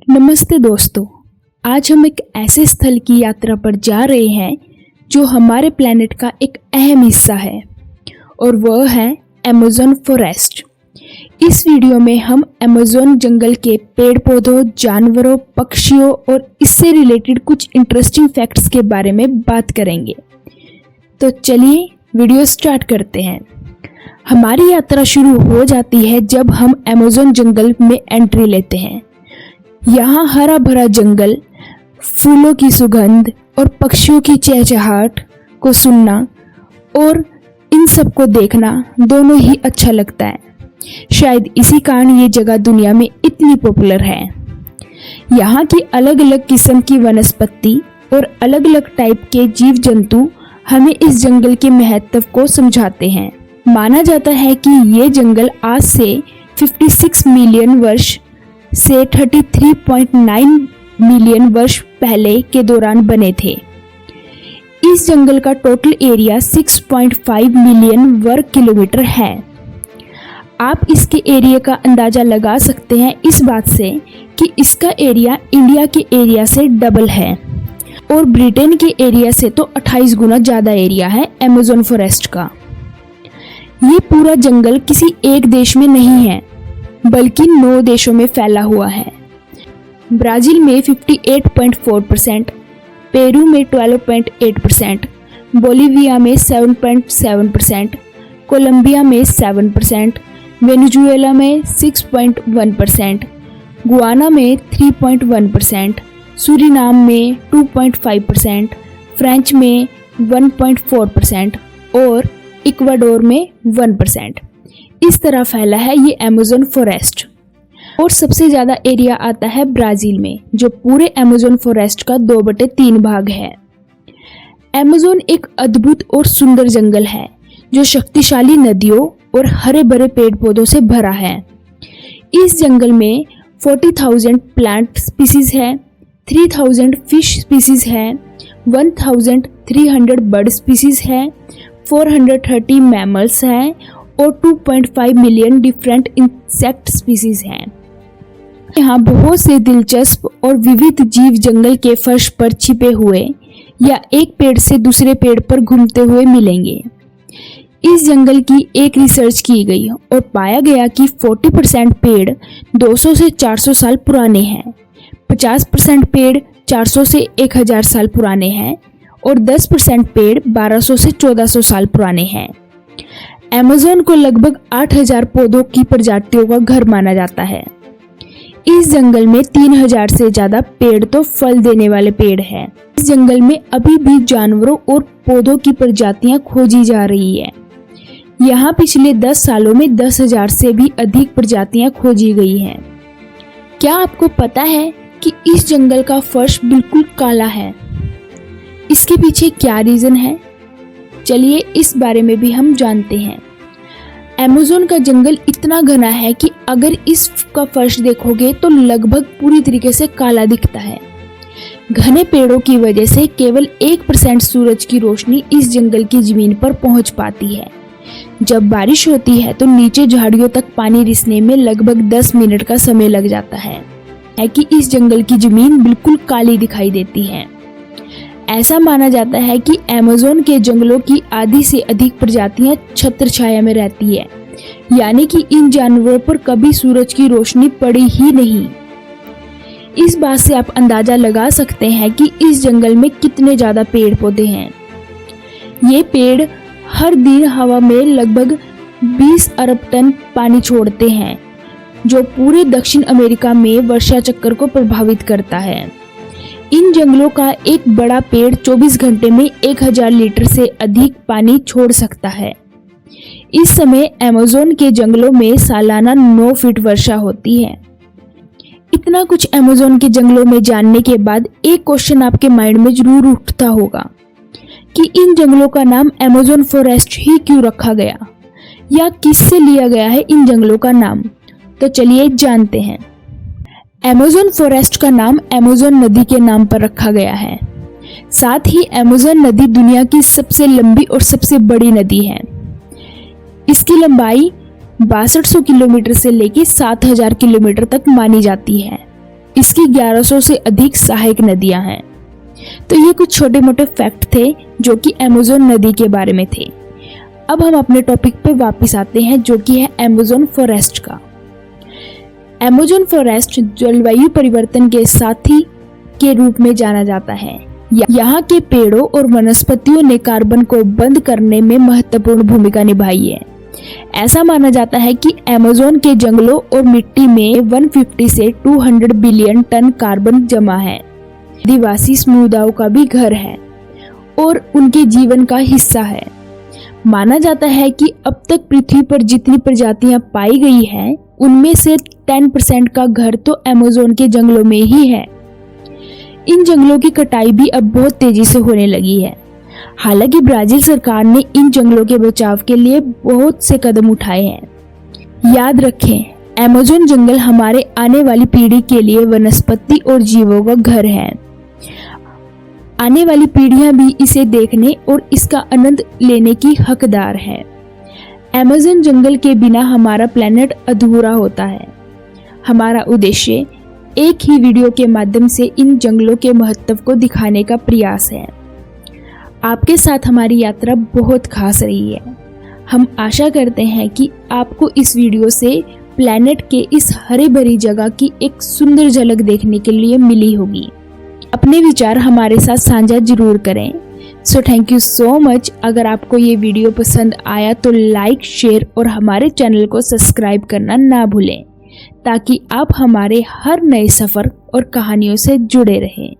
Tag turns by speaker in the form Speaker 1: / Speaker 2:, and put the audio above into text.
Speaker 1: नमस्ते दोस्तों, आज हम एक ऐसे स्थल की यात्रा पर जा रहे हैं जो हमारे प्लेनेट का एक अहम हिस्सा है और वह है अमेज़न फॉरेस्ट। इस वीडियो में हम अमेज़न जंगल के पेड़ पौधों, जानवरों, पक्षियों और इससे रिलेटेड कुछ इंटरेस्टिंग फैक्ट्स के बारे में बात करेंगे। तो चलिए वीडियो स्टार्ट करते हैं। हमारी यात्रा शुरू हो जाती है जब हम अमेज़न जंगल में एंट्री लेते हैं। यहाँ हरा भरा जंगल, फूलों की सुगंध और पक्षियों की चहचहाहट को सुनना और इन सब को देखना दोनों ही अच्छा लगता है। शायद इसी कारण ये जगह दुनिया में इतनी पॉपुलर है। यहाँ की अलग अलग किस्म की वनस्पति और अलग अलग टाइप के जीव जंतु हमें इस जंगल के महत्व को समझाते हैं। माना जाता है कि ये जंगल आज से 56 मिलियन वर्ष से 33.9 मिलियन वर्ष पहले के दौरान बने थे। इस जंगल का टोटल एरिया 6.5 मिलियन वर्ग किलोमीटर है। आप इसके एरिया का अंदाजा लगा सकते हैं इस बात से कि इसका एरिया इंडिया के एरिया से डबल है और ब्रिटेन के एरिया से तो 28 गुना ज़्यादा एरिया है अमेज़न फॉरेस्ट का। ये पूरा जंगल किसी एक देश में नहीं है बल्कि 9 देशों में फैला हुआ है। ब्राज़ील में 58.4%, पेरू में 12.8%, बोलिविया में 7.7%, कोलंबिया में 7%, वेनेजुएला में 6.1%, गुआना में 3.1%, सूरीनाम में 2.5%, फ्रेंच में 1.4% और इक्वाडोर में 1%। इस तरह फैला है ये अमेज़न फॉरेस्ट और सबसे ज़्यादा एरिया आता है ब्राज़ील में, जो पूरे अमेज़न फॉरेस्ट का 2/3 भाग है। अमेज़न एक अद्भुत और सुंदर जंगल है जो शक्तिशाली नदियों और हरे भरे पेड़ पौधों से भरा है। इस जंगल में 40,000 प्लांट स्पीसीज है, 3,000 फिश स्पीसीज है, 1,300 बर्ड स्पीसीज है, 430 मैमल्स हैं और 2.5 मिलियन डिफरेंट इंसेक्ट स्पीसीज हैं। यहाँ बहुत से दिलचस्प और विविध जीव जंगल के फर्श पर छिपे हुए या एक पेड़ से दूसरे पेड़ पर घूमते हुए मिलेंगे। इस जंगल की एक रिसर्च की गई और पाया गया कि 40% पेड़ 200 से 400 साल पुराने हैं, 50% पेड़ 400 से 1000 साल पुराने हैं और 10% पेड़ 1200 से 1400 साल पुराने हैं। अमेज़न को लगभग 8000 पौधों की प्रजातियों का घर माना जाता है। इस जंगल में 3000 से ज़्यादा पेड़ तो फल देने वाले पेड़ हैं। इस जंगल में अभी भी जानवरों और पौधों की प्रजातियां खोजी जा रही है। यहाँ पिछले 10 सालों में 10,000 से भी अधिक प्रजातियां खोजी गई हैं। क्या आपको पता है कि इस जंगल का फर्श बिल्कुल काला है? इसके पीछे क्या रीज़न है? चलिए इस बारे में भी हम जानते हैं। अमेज़न का जंगल इतना घना है कि अगर इसका फर्श देखोगे तो लगभग पूरी तरीके से काला दिखता है। घने पेड़ों की वजह से केवल 1% सूरज की रोशनी इस जंगल की जमीन पर पहुंच पाती है। जब बारिश होती है तो नीचे झाड़ियों तक पानी रिसने में लगभग 10 मिनट का समय लग जाता है कि इस जंगल की जमीन बिल्कुल काली दिखाई देती है। ऐसा माना जाता है कि अमेज़न के जंगलों की आधी से अधिक प्रजातियां छत्र छाया में रहती है, यानी कि इन जानवरों पर कभी सूरज की रोशनी पड़ी ही नहीं। इस बात से आप अंदाजा लगा सकते हैं कि इस जंगल में कितने ज़्यादा पेड़ पौधे हैं। ये पेड़ हर दिन हवा में लगभग 20 अरब टन पानी छोड़ते हैं, जो पूरे दक्षिण अमेरिका में वर्षा चक्र को प्रभावित करता है। इन जंगलों का एक बड़ा पेड़ 24 घंटे में 1000 लीटर से अधिक पानी छोड़ सकता है। इस समय अमेज़न के जंगलों में सालाना 9 फीट वर्षा होती है। इतना कुछ अमेज़न के जंगलों में जानने के बाद एक क्वेश्चन आपके माइंड में जरूर उठता होगा कि इन जंगलों का नाम अमेज़न फॉरेस्ट ही क्यों रखा गया, या किससे लिया गया है इन जंगलों का नाम। तो चलिए जानते हैं। अमेज़न फॉरेस्ट का नाम अमेज़न नदी के नाम पर रखा गया है। साथ ही अमेज़न नदी दुनिया की सबसे लंबी और सबसे बड़ी नदी है। इसकी लंबाई 6200 किलोमीटर से लेकर 7000 किलोमीटर तक मानी जाती है। इसकी 1100 से अधिक सहायक नदियां हैं। तो ये कुछ छोटे मोटे फैक्ट थे जो कि अमेज़न नदी के बारे में थे। अब हम अपने टॉपिक पे वापस आते हैं जो कि है अमेज़न फॉरेस्ट का। अमेज़न फॉरेस्ट जलवायु परिवर्तन के साथी के रूप में जाना जाता है। यहाँ के पेड़ों और वनस्पतियों ने कार्बन को बंद करने में महत्वपूर्ण भूमिका निभाई है। ऐसा माना जाता है कि अमेज़न के जंगलों और मिट्टी में 150 से 200 बिलियन टन कार्बन जमा है। आदिवासी समुदायों का भी घर है और उनके जीवन का हिस्सा है। माना जाता है कि अब तक पृथ्वी पर जितनी प्रजातियां पाई गई हैं, उनमें से 10% का घर तो अमेज़न के जंगलों में ही है। इन जंगलों की कटाई भी अब बहुत तेजी से होने लगी है। हालांकि ब्राजील सरकार ने इन जंगलों के बचाव के लिए बहुत से कदम उठाए हैं। याद रखें, अमेज़न जंगल हमारे आने वाली पीढ़ी के लिए वनस्पति और जीवों का घर है। आने वाली पीढ़ियां भी इसे देखने और इसका आनंद लेने की हकदार है। अमेज़न जंगल के बिना हमारा प्लेनेट अधूरा होता है। हमारा उद्देश्य एक ही वीडियो के माध्यम से इन जंगलों के महत्व को दिखाने का प्रयास है। आपके साथ हमारी यात्रा बहुत खास रही है। हम आशा करते हैं कि आपको इस वीडियो से प्लेनेट के इस हरे भरी जगह की एक सुंदर झलक देखने के लिए मिली होगी। अपने विचार हमारे साथ साझा जरूर करें। So thank you so much. अगर आपको ये वीडियो पसंद आया तो लाइक, शेयर और हमारे चैनल को सब्सक्राइब करना ना भूलें, ताकि आप हमारे हर नए सफ़र और कहानियों से जुड़े रहें।